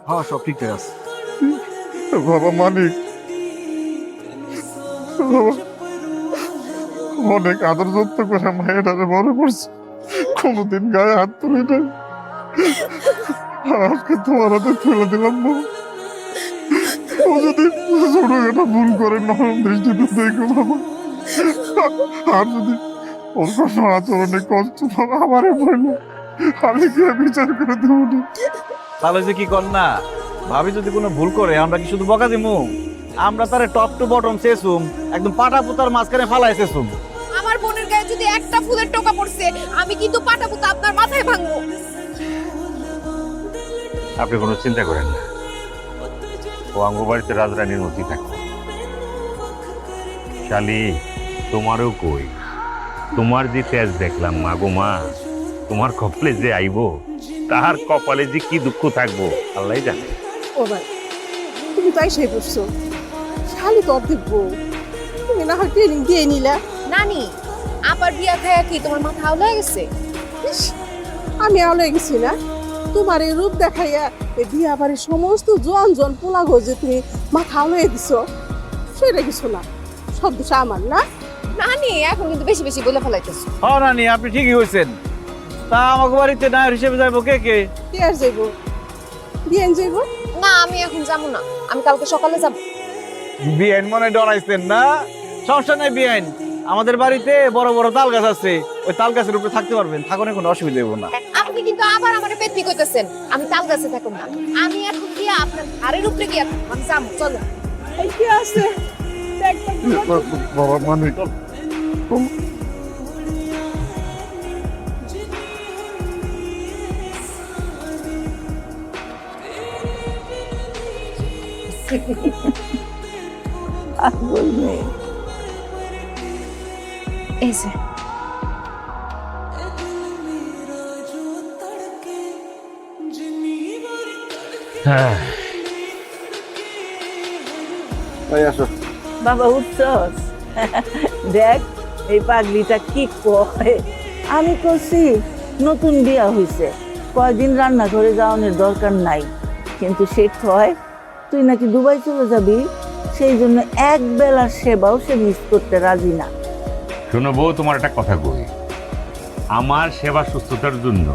হ্যাঁ সব ঠিকঠাক আছে। বাবা মানিক, বাবা, অনেক আদর যত্ন করে মায়েরারে বড় করছে, কোনোদিন গায়ে হাত তুলি নাই। আজকে তোমার হাতে তুলে দিলাম বাবা। ও যদি ছোটখাটো ভুল করে নরম দৃষ্টিতে দেখো বাবা, আর যদি ওর কোনো আচরণে কষ্ট পাবে আমারে বললো, আমি কি আর বিচার করে দেবো না? তাহলে যে কি কর না, ভাবি যদি কোনো ভুল করে আমরা কি শুধু বকা দিমু? আমরা তারে টপ টু বটম শেষুম, একদম পাটা পুতার মাঝখানে ফালাই শেষুম। আমার বোনের গায়ে যদি একটা ফুলের টোকা পড়ছে, আমি কিন্তু পাটা পুতা আপনার মাথায় ভাঙবো। আপনি কোনো চিন্তা করেন না, ও আঙ্গবাড়িতে রাজরানীর মতোই থাকে। শালি, তোমারও কই, তোমার যে তেজ দেখলাম মা গো মা, তোমার কপালে যে আইবো, তার কপালে যে কি দুঃখ থাকবো আল্লাহ জানে। ও ভাই, তুমি তাই সেই করছো, শালি তো অর্ধেক বউ, তুমি না হয় ট্রেনিং দিয়ে নিলা। নানি, আবার বিয়া খায়া কি তোমার মাথা আউলা গেছে? ইস, আমি আলো গেছি না, তোমার এই রূপ দেখাইয়া এই বিয়া বাড়ির সমস্ত জন জন পোলা গজে তুমি মাথা আলোয় দিছো, সেটা কিছু না, সব দোষ আমার না। নানি এখন কিন্তু বেশি বেশি বলে ফেলাইতেছো। হ্যাঁ নানি, আপনি ঠিকই হয়েছেন। তা আমাকে বাড়িতে নায়র হিসেবে যাইবো কে কে? কে আর যাইব, বিয়ান যাইব। না, আমি এখন যাবো না, আমি কালকে সকালে যাব। বিআইন মনে ডরাইছেন না? সমস্যা নাই বিআইন, আমাদের বাড়িতে বড় বড় তাল গাছ আছে, ওই তাল গাছের উপরে থাকতে পারবেন, থাকুন, কোনো অসুবিধা হইব না। আপনি কিন্তু আবার আমার পেটনি কইতেছেন, আমি তাল গাছে থাকুন না, আমি এখন গিয়া আপনার ঘাড়ের উপরে গিয়া থাকবো। আমি যাবো, চলো। এই কে আছে দেখ দেখ, বাবা মানিক, এই যে হ্যাঁ, এই আসো। বাবা উঠছস? দেখ এই পাগলিটা কি কয়। আমি করছি নতুন বিয়া হইছে, কয়দিন রান্না করে যাওয়ানোর দরকার নাই, কিন্তু সে কয় তুই নাকি দুবাই চলে যাবি, সেই জন্য এক বেলার সেবাও সে মিস করতে রাজি না। শোনো বউ, তোমার একটা কথা কই, আমার সেবা সুস্থতার জন্য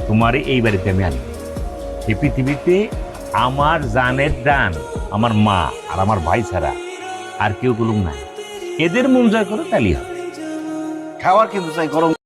তোমার এই বাড়িতে আমি আনি। এই পৃথিবীতে আমার জানের দান আমার মা আর আমার ভাই ছাড়া আর কেউ বলুক নাই। এদের মন জয় করো তালি হবে। খাওয়ার কিন্তু চাই গরম।